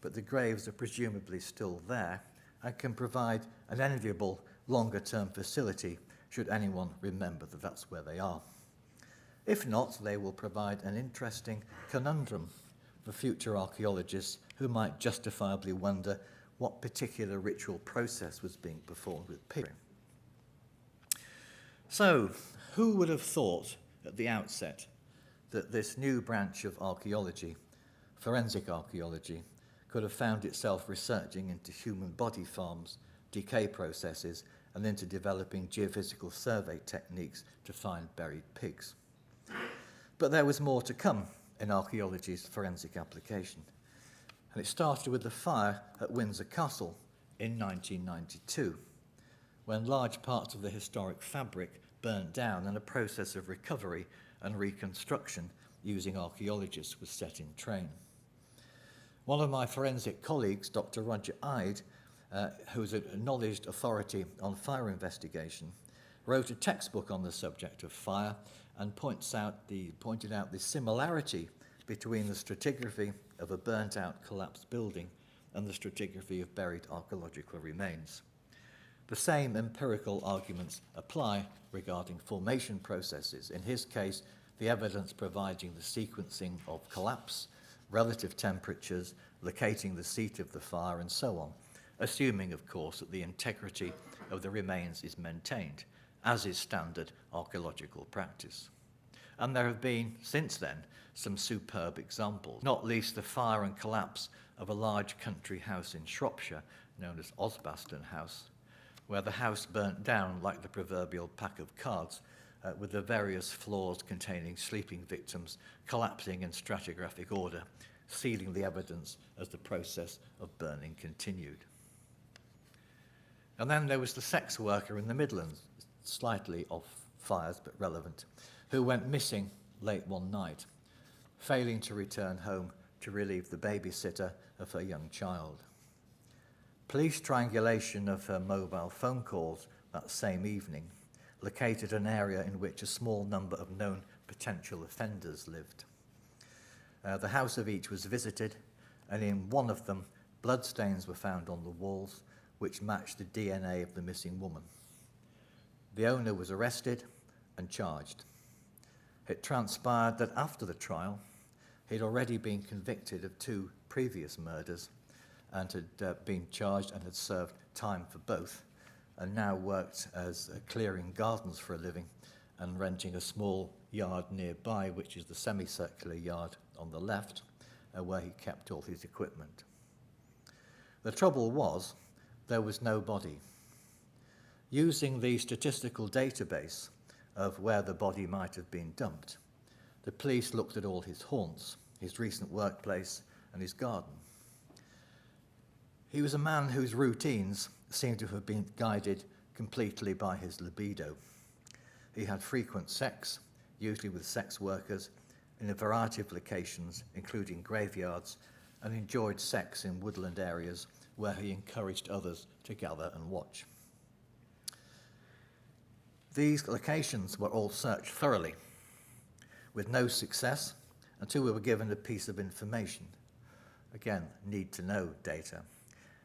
but the graves are presumably still there and can provide an enviable longer-term facility should anyone remember that that's where they are. If not, they will provide an interesting conundrum for future archaeologists who might justifiably wonder what particular ritual process was being performed with pigs. So, who would have thought at the outset that this new branch of archaeology, forensic archaeology, could have found itself researching into human body farms, decay processes, and into developing geophysical survey techniques to find buried pigs. But there was more to come in archaeology's forensic application. And it started with the fire at Windsor Castle in 1992, when large parts of the historic fabric burnt down and a process of recovery and reconstruction using archaeologists was set in train. One of my forensic colleagues, Dr. Roger Ide, who's an acknowledged authority on fire investigation, wrote a textbook on the subject of fire and pointed out the similarity between the stratigraphy of a burnt-out, collapsed building and the stratigraphy of buried archaeological remains. The same empirical arguments apply regarding formation processes. In his case, the evidence providing the sequencing of collapse, relative temperatures, locating the seat of the fire, and so on, assuming, of course, that the integrity of the remains is maintained, as is standard archaeological practice. And there have been, since then, some superb examples, not least the fire and collapse of a large country house in Shropshire, known as Osbaston House, where the house burnt down like the proverbial pack of cards, with the various floors containing sleeping victims collapsing in stratigraphic order, sealing the evidence as the process of burning continued. And then there was the sex worker in the Midlands, slightly off fires but relevant, who went missing late one night, failing to return home to relieve the babysitter of her young child. Police triangulation of her mobile phone calls that same evening located an area in which a small number of known potential offenders lived. The house of each was visited, and in one of them, bloodstains were found on the walls which matched the DNA of the missing woman. The owner was arrested and charged. It transpired that after the trial, he'd already been convicted of 2 previous murders and had been charged and had served time for both, and now worked as clearing gardens for a living and renting a small yard nearby, which is the semicircular yard on the left, where he kept all his equipment. The trouble was, there was no body. Using the statistical database of where the body might have been dumped, the police looked at all his haunts, his recent workplace, and his garden. He was a man whose routines seemed to have been guided completely by his libido. He had frequent sex, usually with sex workers, in a variety of locations, including graveyards, and enjoyed sex in woodland areas where he encouraged others to gather and watch. These locations were all searched thoroughly, with no success, until we were given a piece of information. Again, need to know data.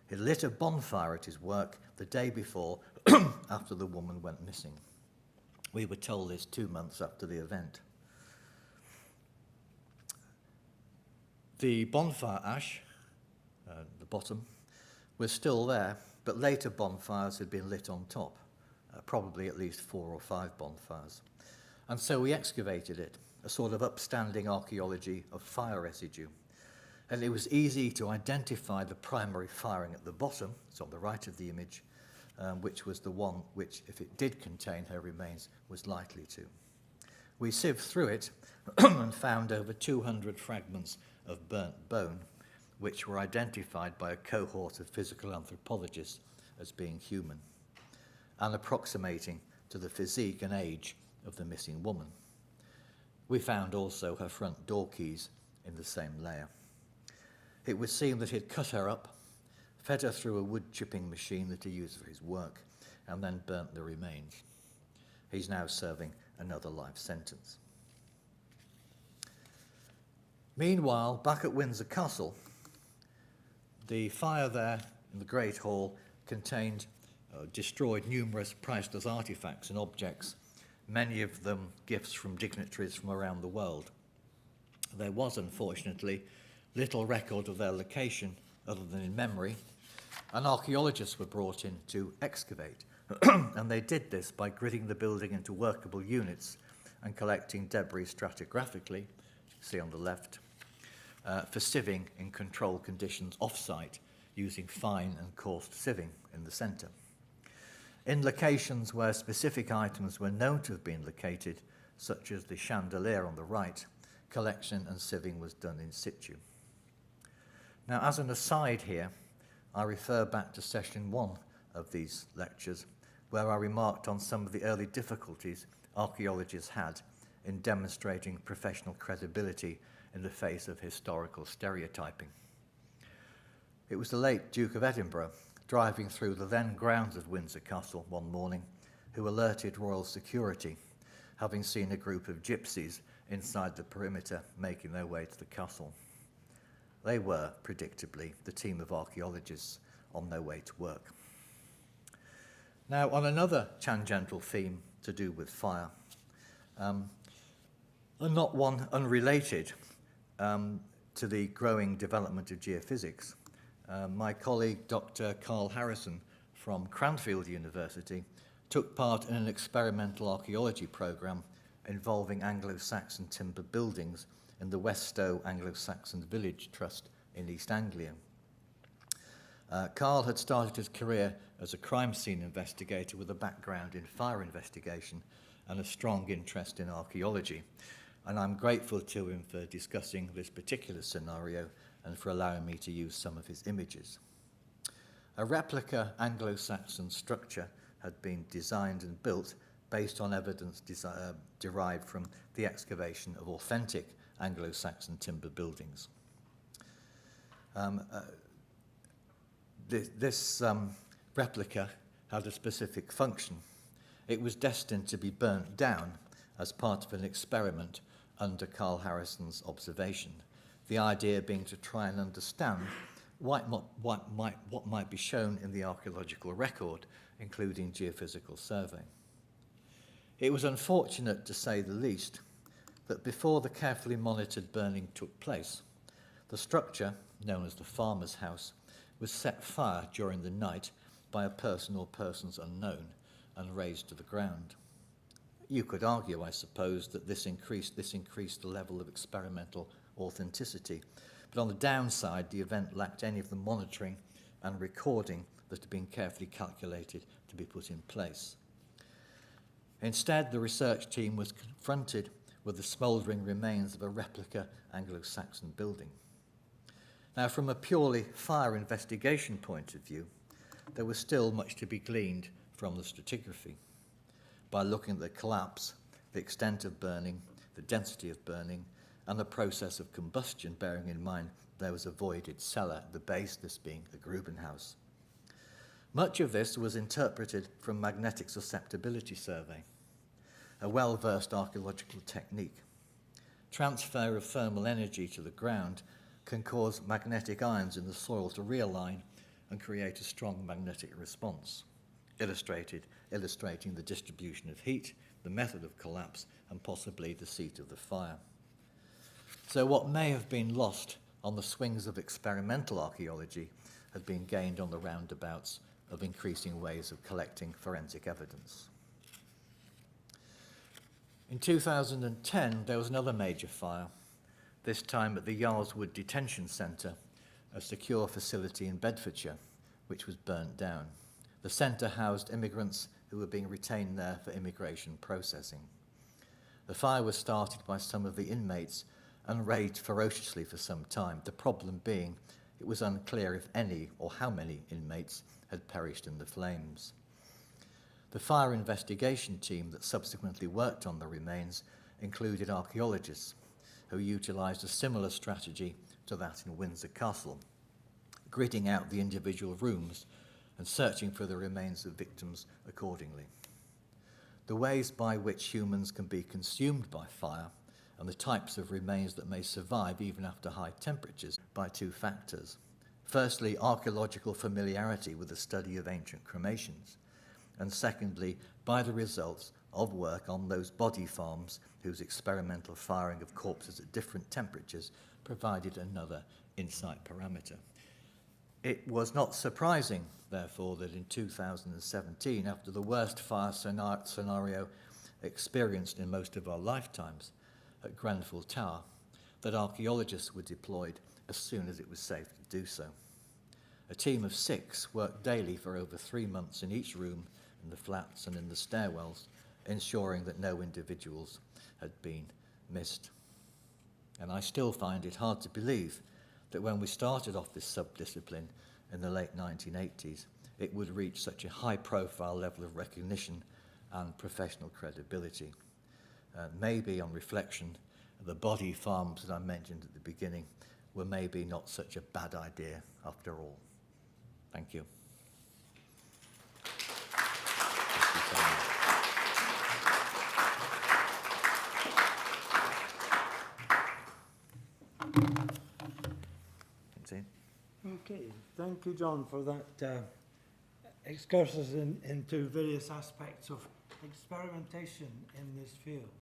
He lit a bonfire at his work the day before, after the woman went missing. We were told this 2 months after the event. The bonfire ash, the bottom, was still there, but later bonfires had been lit on top, probably at least 4 or 5 bonfires. And so we excavated it, a sort of upstanding archaeology of fire residue. And it was easy to identify the primary firing at the bottom, it's on the right of the image, which was the one which, if it did contain her remains, was likely to. We sieved through it and found over 200 fragments of burnt bone, which were identified by a cohort of physical anthropologists as being human, and approximating to the physique and age of the missing woman. We found also her front door keys in the same layer. It would seem that he'd cut her up, fed her through a wood chipping machine that he used for his work, and then burnt the remains. He's now serving another life sentence. Meanwhile, back at Windsor Castle, the fire there in the Great Hall contained, destroyed numerous priceless artifacts and objects, many of them gifts from dignitaries from around the world. There was, unfortunately, little record of their location other than in memory, and archaeologists were brought in to excavate. And they did this by gridding the building into workable units and collecting debris stratigraphically, you can see on the left, for sieving in controlled conditions off-site using fine and coarse sieving in the centre. In locations where specific items were known to have been located, such as the chandelier on the right, collection and sieving was done in situ. Now, as an aside here, I refer back to session 1 of these lectures, where I remarked on some of the early difficulties archaeologists had in demonstrating professional credibility in the face of historical stereotyping. It was the late Duke of Edinburgh, driving through the then grounds of Windsor Castle one morning, who alerted royal security, having seen a group of gypsies inside the perimeter making their way to the castle. They were, predictably, the team of archaeologists on their way to work. Now, on another tangential theme to do with fire, and not one unrelated to the growing development of geophysics, my colleague Dr. Carl Harrison from Cranfield University took part in an experimental archaeology program involving Anglo-Saxon timber buildings in the West Stow Anglo-Saxon Village Trust in East Anglia. Carl had started his career as a crime scene investigator with a background in fire investigation and a strong interest in archaeology, and I'm grateful to him for discussing this particular scenario and for allowing me to use some of his images. A replica Anglo-Saxon structure had been designed and built based on evidence derived from the excavation of authentic Anglo-Saxon timber buildings. This replica had a specific function. It was destined to be burnt down as part of an experiment under Carl Harrison's observation, the idea being to try and understand what might be shown in the archaeological record, including geophysical survey. It was unfortunate, to say the least, that before the carefully monitored burning took place, the structure, known as the farmer's house, was set fire during the night by a person or persons unknown and razed to the ground. You could argue, I suppose, that this increased the level of experimental authenticity, but on the downside, the event lacked any of the monitoring and recording that had been carefully calculated to be put in place. Instead, the research team was confronted with the smouldering remains of a replica Anglo-Saxon building. Now, from a purely fire investigation point of view, there was still much to be gleaned from the stratigraphy by looking at the collapse, the extent of burning, the density of burning, and the process of combustion, bearing in mind there was a voided cellar at the base, this being a Grubenhaus. Much of this was interpreted from magnetic susceptibility survey, a well-versed archaeological technique. Transfer of thermal energy to the ground can cause magnetic ions in the soil to realign and create a strong magnetic response, illustrating the distribution of heat, the method of collapse, and possibly the seat of the fire. So what may have been lost on the swings of experimental archaeology had been gained on the roundabouts of increasing ways of collecting forensic evidence. In 2010, there was another major fire, this time at the Yarswood Detention Centre, a secure facility in Bedfordshire, which was burnt down. The centre housed immigrants who were being retained there for immigration processing. The fire was started by some of the inmates and raged ferociously for some time, the problem being it was unclear if any or how many inmates had perished in the flames. The fire investigation team that subsequently worked on the remains included archaeologists who utilised a similar strategy to that in Windsor Castle, gridding out the individual rooms and searching for the remains of victims accordingly. The ways by which humans can be consumed by fire and the types of remains that may survive even after high temperatures by two factors. Firstly, archaeological familiarity with the study of ancient cremations, and secondly, by the results of work on those body farms whose experimental firing of corpses at different temperatures provided another insight parameter. It was not surprising, therefore, that in 2017, after the worst fire scenario experienced in most of our lifetimes at Grenfell Tower, that archaeologists were deployed as soon as it was safe to do so. A team of 6 worked daily for over 3 months in each room, in the flats and in the stairwells, ensuring that no individuals had been missed. And I still find it hard to believe that when we started off this subdiscipline in the late 1980s, it would reach such a high-profile level of recognition and professional credibility. Maybe on reflection, the body farms that I mentioned at the beginning were maybe not such a bad idea after all. Thank you. Okay, thank you, John, for that excursus into various aspects of experimentation in this field.